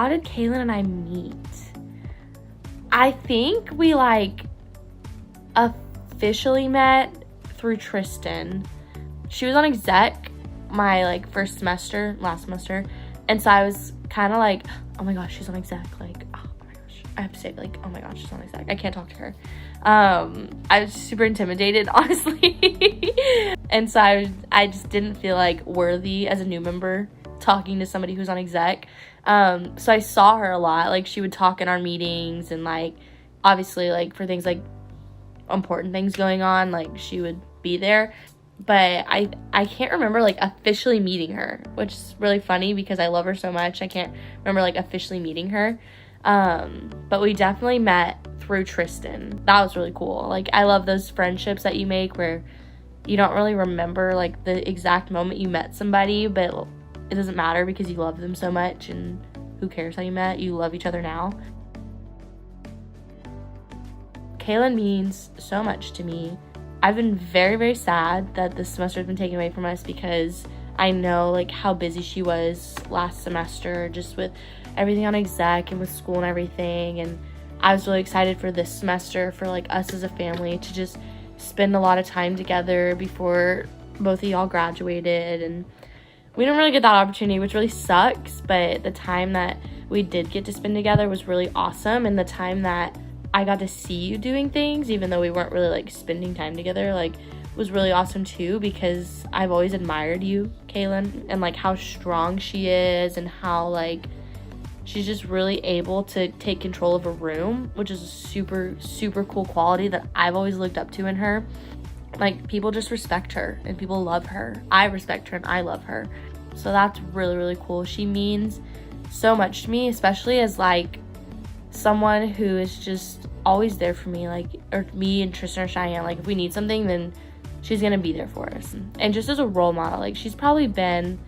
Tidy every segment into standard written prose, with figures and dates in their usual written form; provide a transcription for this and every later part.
how did Kaylan and I meet? I think we like officially met through Tristan. She was on exec my like last semester, and so I was kind of like, oh my gosh, she's on exec, like, oh my gosh, I have to say, like, oh my gosh, she's on exec, I can't talk to her. I was super intimidated, honestly. And so I just didn't feel like worthy as a new member talking to somebody who's on exec. So I saw her a lot. Like, she would talk in our meetings, and like obviously like for things like important things going on, like she would be there. But I can't remember like officially meeting her, which is really funny because I love her so much. I can't remember like officially meeting her. But we definitely met through Tristan. That was really cool. Like, I love those friendships that you make where you don't really remember like the exact moment you met somebody, but it doesn't matter because you love them so much, and who cares how you met? You love each other now. Kaylan means so much to me. I've been very, very sad that this semester has been taken away from us because I know like how busy she was last semester just with everything on exec and with school and everything, and I was really excited for this semester for like us as a family to just spend a lot of time together before both of y'all graduated. And we didn't really get that opportunity, which really sucks, but the time that we did get to spend together was really awesome, and the time that I got to see you doing things, even though we weren't really like spending time together, like was really awesome too, because I've always admired you, Kaylan, and like how strong she is and how like she's just really able to take control of a room, which is a super, super cool quality that I've always looked up to in her. Like, people just respect her and people love her. I respect her and I love her. So that's really, really cool. She means so much to me, especially as like someone who is just always there for me, like, or me and Tristan or Shyan. Like, if we need something, then she's gonna be there for us. And just as a role model, like, she's probably been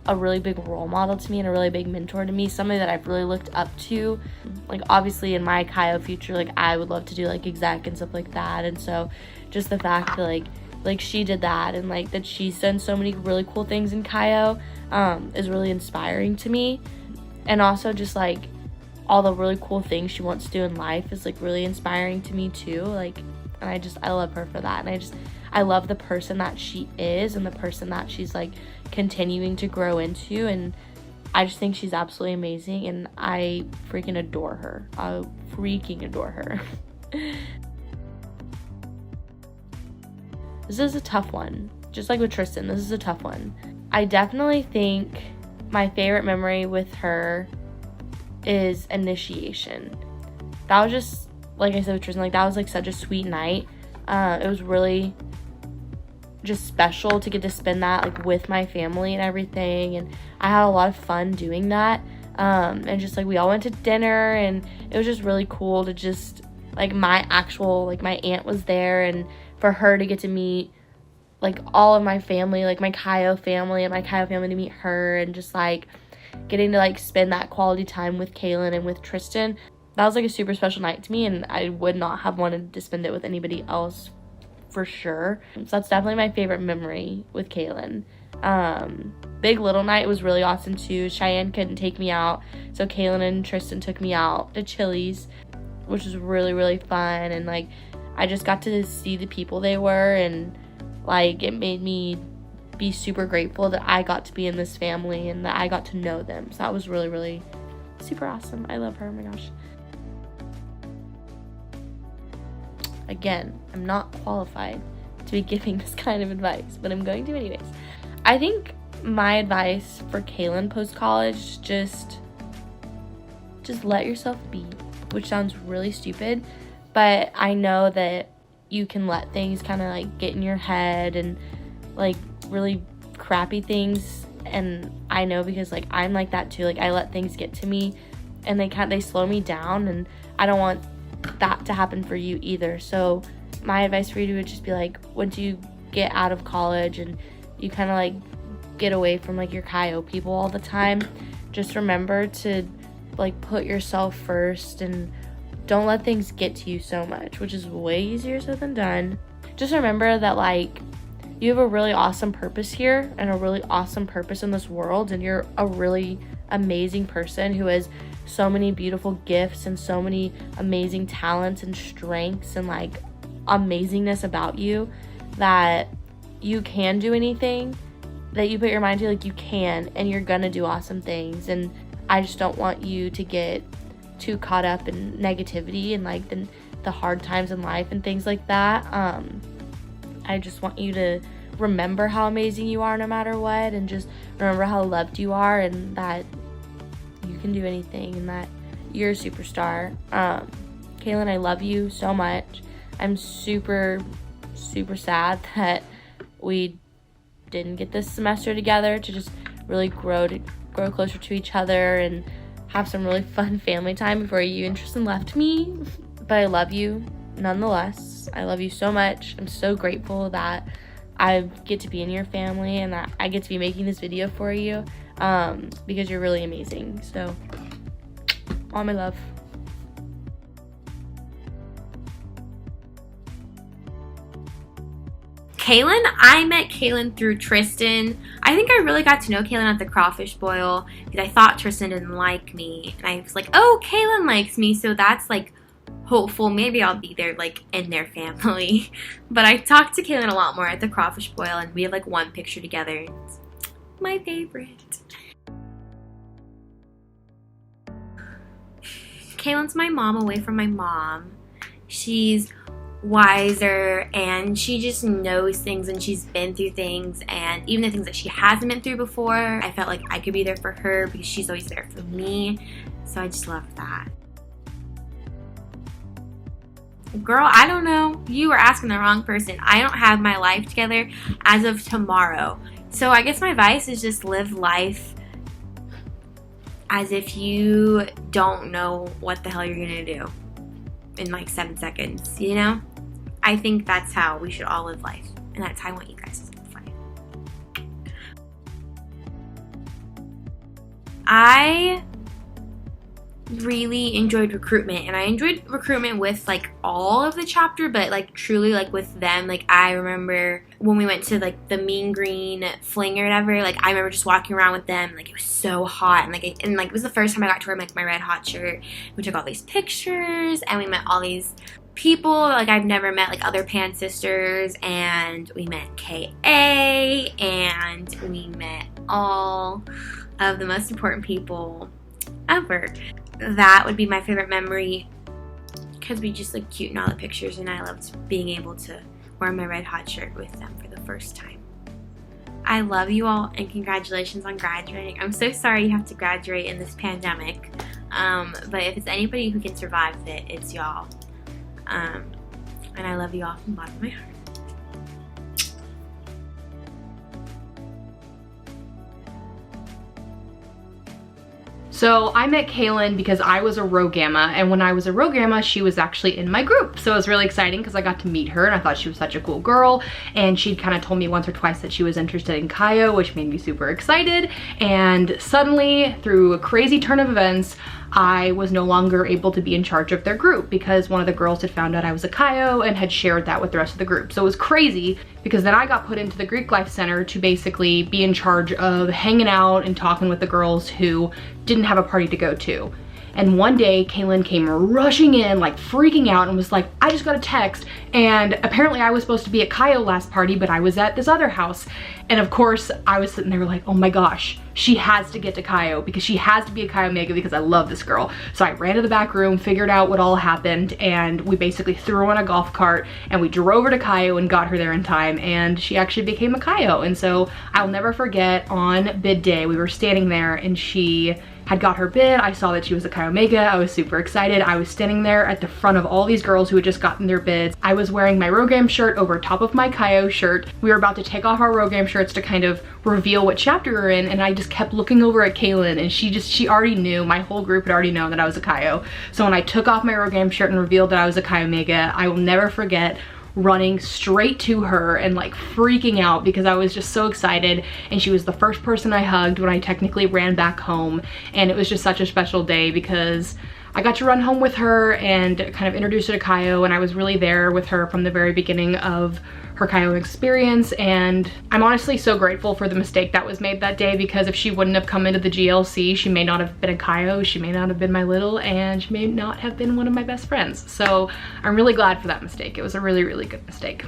a really big role model to me and a really big mentor to me, somebody that I've really looked up to. Like, obviously in my Chi future, like, I would love to do like exec and stuff like that, and so just the fact that like she did that, and like that she's done so many really cool things in Chi is really inspiring to me. And also just like all the really cool things she wants to do in life is like really inspiring to me too. Like, and I love her for that, and I love the person that she is and the person that she's like continuing to grow into, and I just think she's absolutely amazing, and I freaking adore her. I freaking adore her. This is a tough one. Just like with Tristan, this is a tough one. I definitely think my favorite memory with her is initiation. That was just, like I said with Tristan, like that was like such a sweet night. It was really just special to get to spend that like with my family and everything, and I had a lot of fun doing that. And just like we all went to dinner, and it was just really cool to just like my aunt was there, and for her to get to meet like all of my family, like my Chi family, and my Chi family to meet her, and just like getting to like spend that quality time with Kaylan and with Tristan. That was like a super special night to me, and I would not have wanted to spend it with anybody else for sure. So that's definitely my favorite memory with Kaylan. Big Little Night was really awesome too. Shyan couldn't take me out, so Kaylan and Tristan took me out to Chili's, which was really, really fun. And like I just got to see the people they were, and like it made me be super grateful that I got to be in this family and that I got to know them. So that was really, really super awesome. I love her. Oh my gosh. Again, I'm not qualified to be giving this kind of advice, but I'm going to anyways. I think my advice for Kaylan post-college, just let yourself be, which sounds really stupid, but I know that you can let things kind of like get in your head and like really crappy things, and I know because like I'm like that too. Like I let things get to me and they slow me down, and I don't want that to happen for you either. So my advice for you would just be like, once you get out of college and you kind of like get away from like your Chi people all the time, just remember to like put yourself first and don't let things get to you so much, which is way easier said than done. Just remember that like you have a really awesome purpose here and a really awesome purpose in this world, and you're a really amazing person who has so many beautiful gifts and so many amazing talents and strengths and like amazingness about you, that you can do anything that you put your mind to. Like, you can, and you're gonna do awesome things. And I just don't want you to get too caught up in negativity and like the hard times in life and things like that. I just want you to remember how amazing you are no matter what, and just remember how loved you are, and that you can do anything, and that you're a superstar. Kaylan, I love you so much. I'm super, super sad that we didn't get this semester together to just really grow closer to each other and have some really fun family time before you and Tristan left me. But I love you nonetheless. I love you so much. I'm so grateful that I get to be in your family and that I get to be making this video for you, because you're really amazing. So, all my love. Kaylan, I met Kaylan through Tristan. I think I really got to know Kaylan at the crawfish boil because I thought Tristan didn't like me. And I was like, oh, Kaylan likes me, so that's like hopeful. Maybe I'll be there like in their family. But I talked to Kaylan a lot more at the crawfish boil, and we have like one picture together. It's my favorite. Kaylan's my mom away from my mom. She's wiser, and she just knows things, and she's been through things, and even the things that she hasn't been through before, I felt like I could be there for her because she's always there for me. So I just love that. Girl, I don't know. You were asking the wrong person. I don't have my life together as of tomorrow. So I guess my advice is just live life as if you don't know what the hell you're gonna do in like 7 seconds, you know? I think that's how we should all live life, and that's how I want you guys to live life. I really enjoyed recruitment, and I enjoyed recruitment with like all of the chapter, but like truly like with them. Like, I remember when we went to like the Mean Green Fling or whatever, like I remember just walking around with them, like it was so hot, and like it was the first time I got to wear like my red hot shirt. We took all these pictures, and we met all these people like I've never met, like other Pan sisters, and we met KA, and we met all of the most important people ever. That would be my favorite memory because we just looked cute in all the pictures, and I loved being able to wear my red hot shirt with them for the first time. I love you all, and congratulations on graduating. I'm so sorry you have to graduate in this pandemic, but if it's anybody who can survive it, it's y'all. And I love you all from the bottom of my heart. So I met Kaylan because I was a Rho Gamma, and when I was a Rho Gamma, she was actually in my group. So it was really exciting because I got to meet her, and I thought she was such a cool girl, and she'd kind of told me once or twice that she was interested in Kaio, which made me super excited. And suddenly, through a crazy turn of events, I was no longer able to be in charge of their group because one of the girls had found out I was a Kaio and had shared that with the rest of the group. So it was crazy because then I got put into the Greek Life Center to basically be in charge of hanging out and talking with the girls who didn't have a party to go to. And one day, Kaylan came rushing in, like freaking out, and was like, I just got a text, and apparently I was supposed to be at Kaio last party, but I was at this other house. And of course, I was sitting there like, oh my gosh, she has to get to Kaio because she has to be a Chi Omega because I love this girl. So I ran to the back room, figured out what all happened, and we basically threw her on a golf cart, and we drove her to Kaio and got her there in time, and she actually became a Kaio. And so I'll never forget, on bid day, we were standing there, and she had got her bid. I saw that she was a Chi Omega. I was super excited. I was standing there at the front of all these girls who had just gotten their bids. I was wearing my Rogam shirt over top of my Kaio shirt. We were about to take off our Rogam shirts to kind of reveal what chapter we're in, and I just kept looking over at Kaylan, and she already knew, my whole group had already known that I was a Kaio. So when I took off my Rogam shirt and revealed that I was a Chi Omega, I will never forget running straight to her and like freaking out because I was just so excited, and she was the first person I hugged when I technically ran back home. And it was just such a special day because I got to run home with her and kind of introduce her to Kaio, and I was really there with her from the very beginning of her Kaio experience. And I'm honestly so grateful for the mistake that was made that day, because if she wouldn't have come into the GLC, she may not have been a Kaio, she may not have been my little, and she may not have been one of my best friends. So I'm really glad for that mistake. It was a really, really good mistake.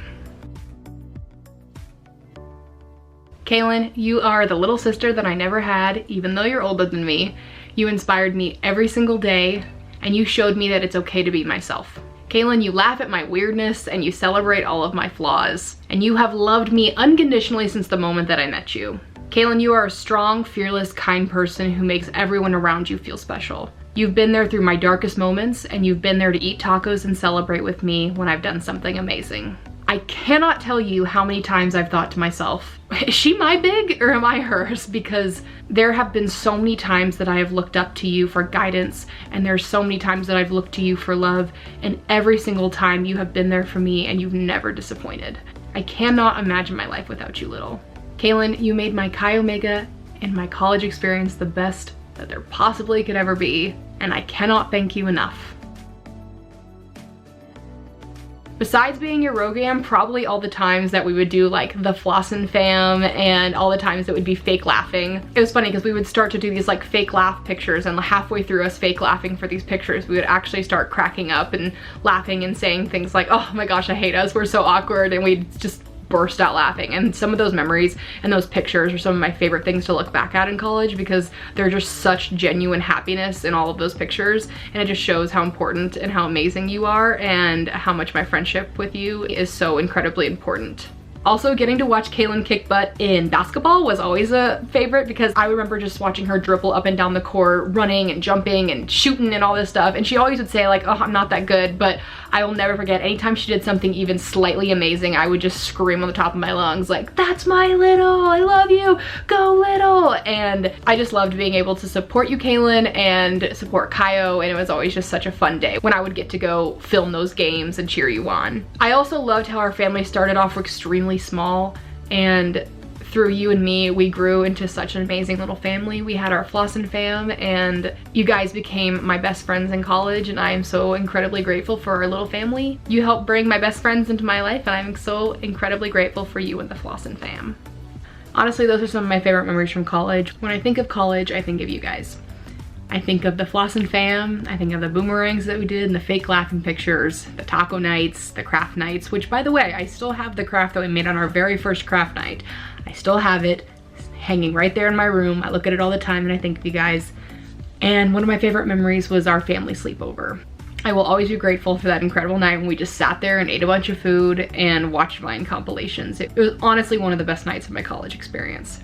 Kaylan, you are the little sister that I never had, even though you're older than me. You inspired me every single day, and you showed me that it's okay to be myself. Kaylan, you laugh at my weirdness and you celebrate all of my flaws. And you have loved me unconditionally since the moment that I met you. Kaylan, you are a strong, fearless, kind person who makes everyone around you feel special. You've been there through my darkest moments, and you've been there to eat tacos and celebrate with me when I've done something amazing. I cannot tell you how many times I've thought to myself, is she my big or am I hers? Because there have been so many times that I have looked up to you for guidance, and there's so many times that I've looked to you for love, and every single time you have been there for me and you've never disappointed. I cannot imagine my life without you, little. Kaylan, you made my Chi Omega and my college experience the best that there possibly could ever be, and I cannot thank you enough. Besides being your Rogam, probably all the times that we would do like the Flossin Fam and all the times that would be fake laughing. It was funny because we would start to do these like fake laugh pictures, and halfway through us fake laughing for these pictures, we would actually start cracking up and laughing and saying things like, oh my gosh, I hate us, we're so awkward, and we'd just burst out laughing. And some of those memories and those pictures are some of my favorite things to look back at in college, because they're just such genuine happiness in all of those pictures, and it just shows how important and how amazing you are, and how much my friendship with you is so incredibly important. Also, getting to watch Kaylan kick butt in basketball was always a favorite, because I remember just watching her dribble up and down the court, running and jumping and shooting and all this stuff, and she always would say like, oh, I'm not that good, but I will never forget anytime she did something even slightly amazing, I would just scream on the top of my lungs like, that's my little, I love you, go little. And I just loved being able to support you, Kaylan, and support Kaio, and it was always just such a fun day when I would get to go film those games and cheer you on. I also loved how our family started off extremely small, and through you and me, we grew into such an amazing little family. We had our Flossin Fam, and you guys became my best friends in college, and I am so incredibly grateful for our little family. You helped bring my best friends into my life, and I'm so incredibly grateful for you and the Flossin Fam. Honestly, those are some of my favorite memories from college. When I think of college, I think of you guys. I think of the Flossin Fam, I think of the boomerangs that we did, and the fake laughing pictures, the taco nights, the craft nights, which by the way, I still have the craft that we made on our very first craft night. I still have it hanging right there in my room. I look at it all the time and I think of you guys. And one of my favorite memories was our family sleepover. I will always be grateful for that incredible night when we just sat there and ate a bunch of food and watched Vine compilations. It was honestly one of the best nights of my college experience.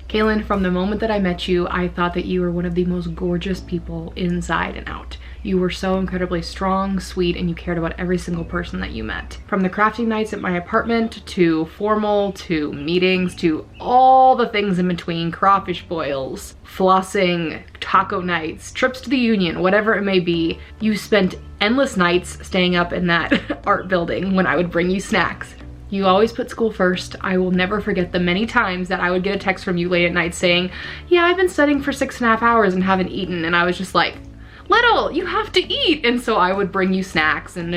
Kaylan, from the moment that I met you, I thought that you were one of the most gorgeous people inside and out. You were so incredibly strong, sweet, and you cared about every single person that you met. From the crafting nights at my apartment, to formal, to meetings, to all the things in between, crawfish boils, flossing, taco nights, trips to the union, whatever it may be, you spent endless nights staying up in that art building when I would bring you snacks. You always put school first. I will never forget the many times that I would get a text from you late at night saying, yeah, I've been studying for 6.5 hours and haven't eaten. And I was just like, little, you have to eat. And so I would bring you snacks and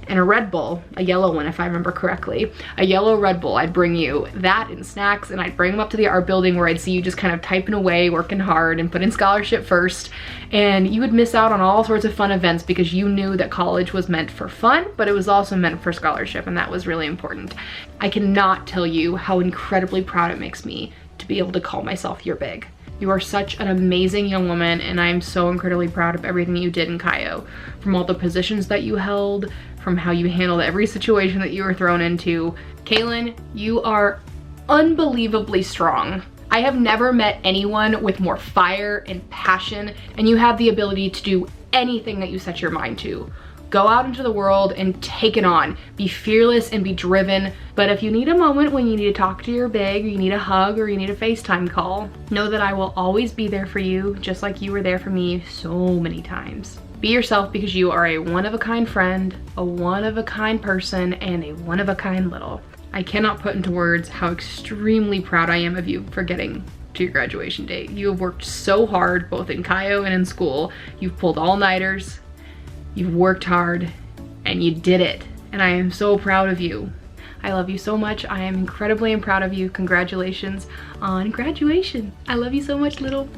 a Red Bull, a yellow one if I remember correctly, a yellow Red Bull. I'd bring you that and snacks, and I'd bring them up to the art building where I'd see you just kind of typing away, working hard, and put in scholarship first. And you would miss out on all sorts of fun events because you knew that college was meant for fun, but it was also meant for scholarship, and that was really important. I cannot tell you how incredibly proud it makes me to be able to call myself your big. You are such an amazing young woman, and I'm so incredibly proud of everything you did in Kaio. From all the positions that you held, from how you handled every situation that you were thrown into. Kaylan, you are unbelievably strong. I have never met anyone with more fire and passion, and you have the ability to do anything that you set your mind to. Go out into the world and take it on. Be fearless and be driven. But if you need a moment when you need to talk to your big, or you need a hug, or you need a FaceTime call, know that I will always be there for you, just like you were there for me so many times. Be yourself, because you are a one-of-a-kind friend, a one-of-a-kind person, and a one-of-a-kind little. I cannot put into words how extremely proud I am of you for getting to your graduation date. You have worked so hard, both in Cayo and in school. You've pulled all-nighters, you've worked hard, and you did it. And I am so proud of you. I love you so much. I am incredibly proud of you. Congratulations on graduation. I love you so much, little